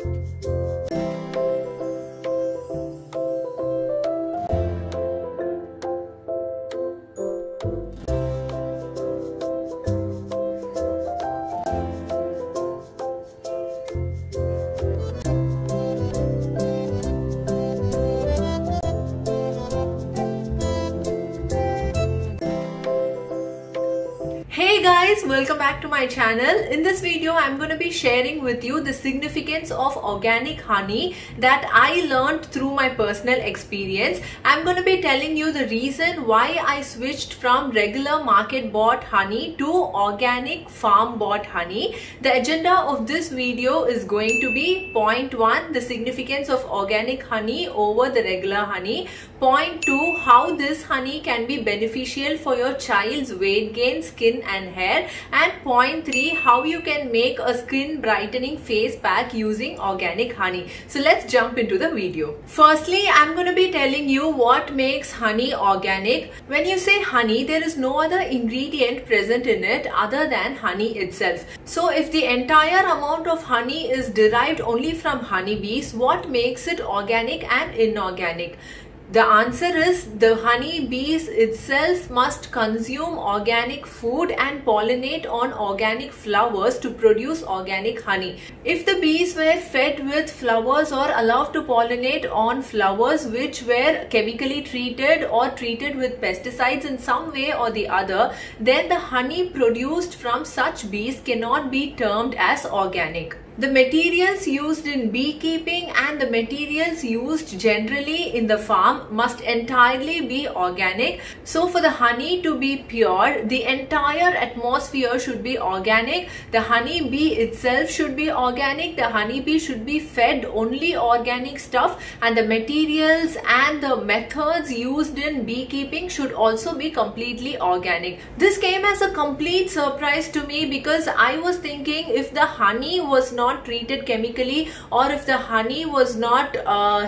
Hey guys, welcome back to my channel. In this video, I'm going to be sharing with you the significance of organic honey that I learned through my personal experience. I'm going to be telling you the reason why I switched from regular market bought honey to organic farm bought honey. The agenda of this video is going to be point 1, the significance of organic honey over the regular honey. Point 2, how this honey can be beneficial for your child's weight gain, skin and hair. And point 3, how you can make a skin brightening face pack using organic honey. So let's jump into the video. Firstly, I'm going to be telling you what makes honey organic. When you say honey, there is no other ingredient present in it other than honey itself. So if the entire amount of honey is derived only from honeybees, what makes it organic and inorganic? The answer is the honey bees itself must consume organic food and pollinate on organic flowers to produce organic honey. If the bees were fed with flowers or allowed to pollinate on flowers which were chemically treated or treated with pesticides in some way or the other, then the honey produced from such bees cannot be termed as organic. The materials used in beekeeping and the materials used generally in the farm must entirely be organic. So for the honey to be pure, the entire atmosphere should be organic. The honey bee itself should be organic. The honey bee should be fed only organic stuff, and the materials and the methods used in beekeeping should also be completely organic. This came as a complete surprise to me because I was thinking if the honey was not treated chemically or if the honey was not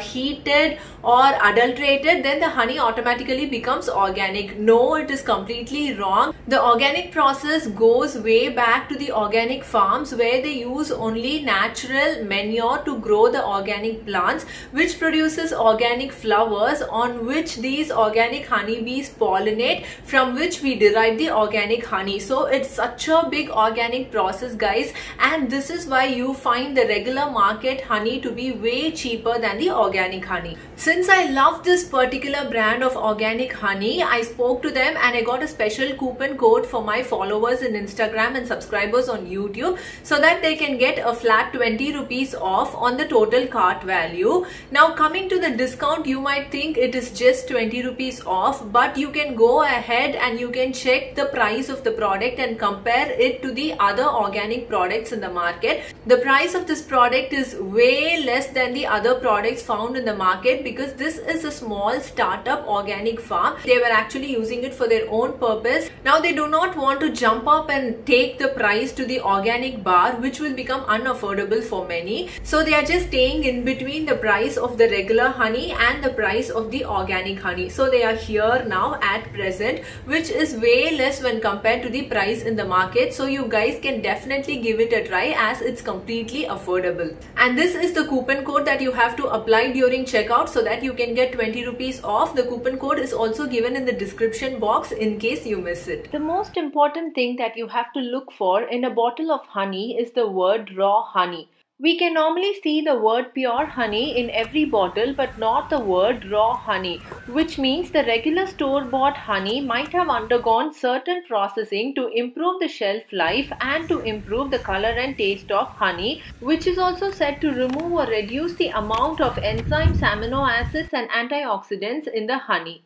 heated or adulterated, then the honey automatically becomes organic. No, it is completely wrong. The organic process goes way back to the organic farms where they use only natural manure to grow the organic plants, which produces organic flowers on which these organic honeybees pollinate, from which we derive the organic honey. So it's such a big organic process, guys, and this is why you find the regular market honey to be way cheaper than the organic honey. Since I love this particular brand of organic honey, I spoke to them and I got a special coupon code for my followers in Instagram and subscribers on YouTube so that they can get a flat 20 rupees off on the total cart value. Now coming to the discount, you might think it is just 20 rupees off, but you can go ahead and you can check the price of the product and compare it to the other organic products in the market. The price of this product is way less than the other products found in the market because this is a small startup organic farm. They were actually using it for their own purpose. Now they do not want to jump up and take the price to the organic bar, which will become unaffordable for many. So they are just staying in between the price of the regular honey and the price of the organic honey. So they are here now at present, which is way less when compared to the price in the market. So you guys can definitely give it a try as it's completely affordable. And this is the coupon code that you have to apply during checkout so that you can get 20 rupees off. The coupon code is also given in the description box in case you miss it. The most important thing that you have to look for in a bottle of honey is the word raw honey. We can normally see the word pure honey in every bottle but not the word raw honey, which means the regular store-bought honey might have undergone certain processing to improve the shelf life and to improve the color and taste of honey, which is also said to remove or reduce the amount of enzymes, amino acids and antioxidants in the honey.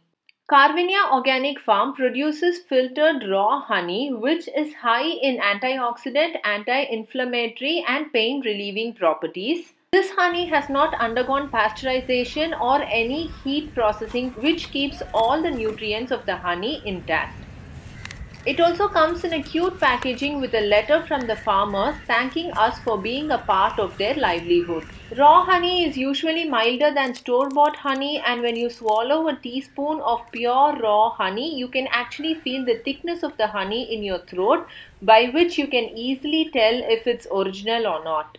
Carvinia Organic Farm produces filtered raw honey which is high in antioxidant, anti-inflammatory and pain-relieving properties. This honey has not undergone pasteurization or any heat processing which keeps all the nutrients of the honey intact. It also comes in a cute packaging with a letter from the farmers thanking us for being a part of their livelihood. Raw honey is usually milder than store-bought honey, and when you swallow a teaspoon of pure raw honey, you can actually feel the thickness of the honey in your throat, by which you can easily tell if it's original or not.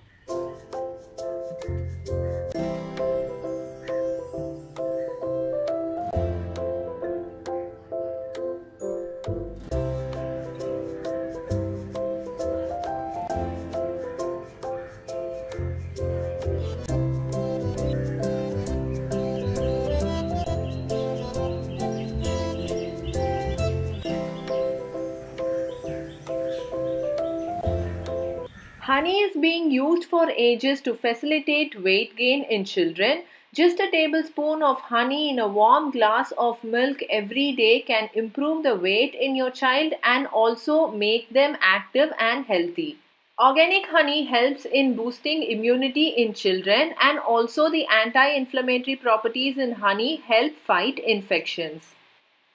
Honey is being used for ages to facilitate weight gain in children. Just a tablespoon of honey in a warm glass of milk every day can improve the weight in your child and also make them active and healthy. Organic honey helps in boosting immunity in children, and also the anti-inflammatory properties in honey help fight infections.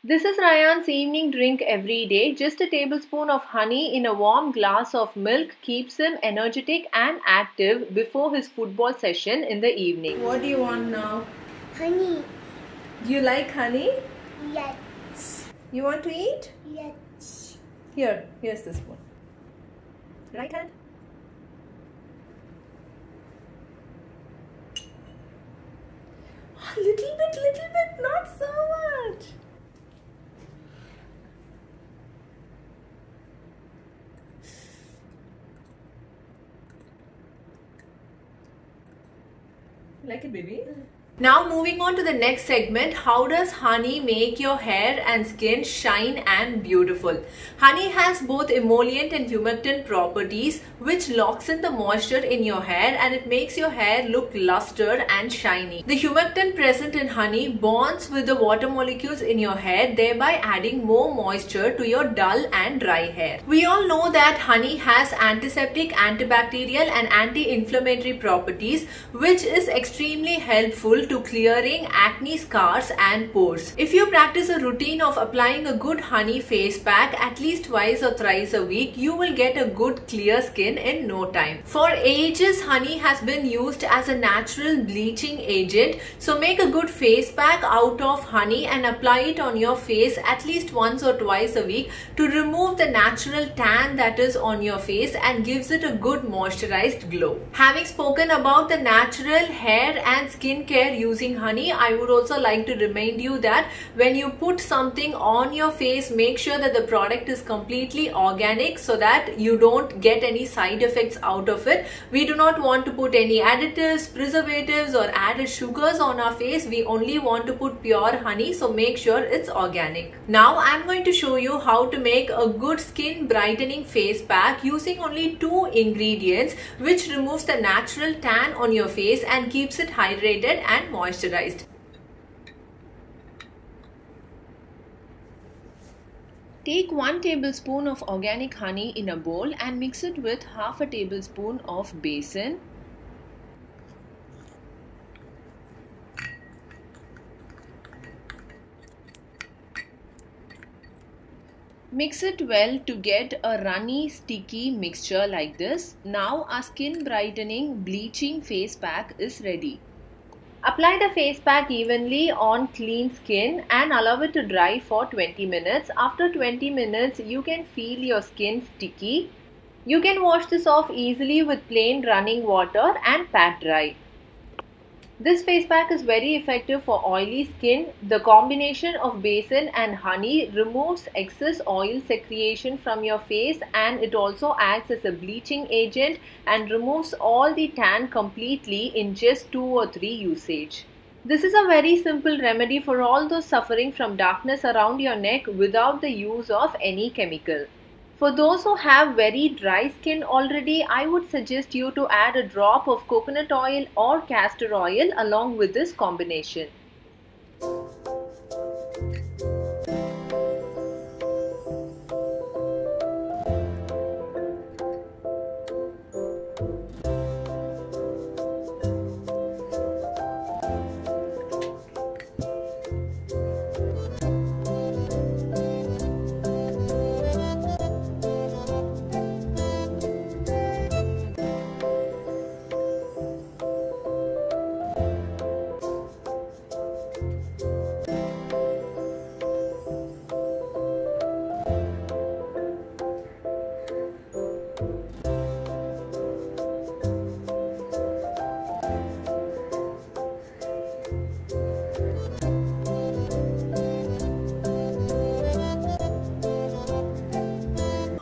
This is Ryan's evening drink every day. Just a tablespoon of honey in a warm glass of milk keeps him energetic and active before his football session in the evening. What do you want now? Honey. Do you like honey? Yes. You want to eat? Yes. Here's the spoon. Right hand. Little bit, not so much. Like it, baby? Now moving on to the next segment, how does honey make your hair and skin shine and beautiful? Honey has both emollient and humectant properties which locks in the moisture in your hair and it makes your hair look luster and shiny. The humectant present in honey bonds with the water molecules in your hair, thereby adding more moisture to your dull and dry hair. We all know that honey has antiseptic, antibacterial and anti-inflammatory properties which is extremely helpful to clearing acne scars and pores. If you practice a routine of applying a good honey face pack at least twice or thrice a week, you will get a good clear skin in no time. For ages, honey has been used as a natural bleaching agent. So make a good face pack out of honey and apply it on your face at least once or twice a week to remove the natural tan that is on your face and gives it a good moisturized glow. Having spoken about the natural hair and skin care using honey, I would also like to remind you that when you put something on your face, make sure that the product is completely organic so that you don't get any side effects out of it. We do not want to put any additives, preservatives or added sugars on our face. We only want to put pure honey, so make sure it's organic. Now I'm going to show you how to make a good skin brightening face pack using only 2 ingredients which removes the natural tan on your face and keeps it hydrated and moisturized. Take 1 tablespoon of organic honey in a bowl and mix it with half a tablespoon of besan. Mix it well to get a runny, sticky mixture like this. Now our skin brightening bleaching face pack is ready. Apply the face pack evenly on clean skin and allow it to dry for 20 minutes. After 20 minutes, you can feel your skin sticky. You can wash this off easily with plain running water and pat dry. This face pack is very effective for oily skin. The combination of besan and honey removes excess oil secretion from your face and it also acts as a bleaching agent and removes all the tan completely in just 2 or 3 usage. This is a very simple remedy for all those suffering from darkness around your neck without the use of any chemical. For those who have very dry skin already, I would suggest you to add a drop of coconut oil or castor oil along with this combination.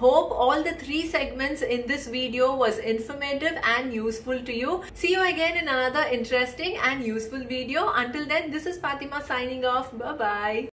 Hope all the 3 segments in this video was informative and useful to you. See you again in another interesting and useful video. Until then, this is Fatima signing off. Bye-bye.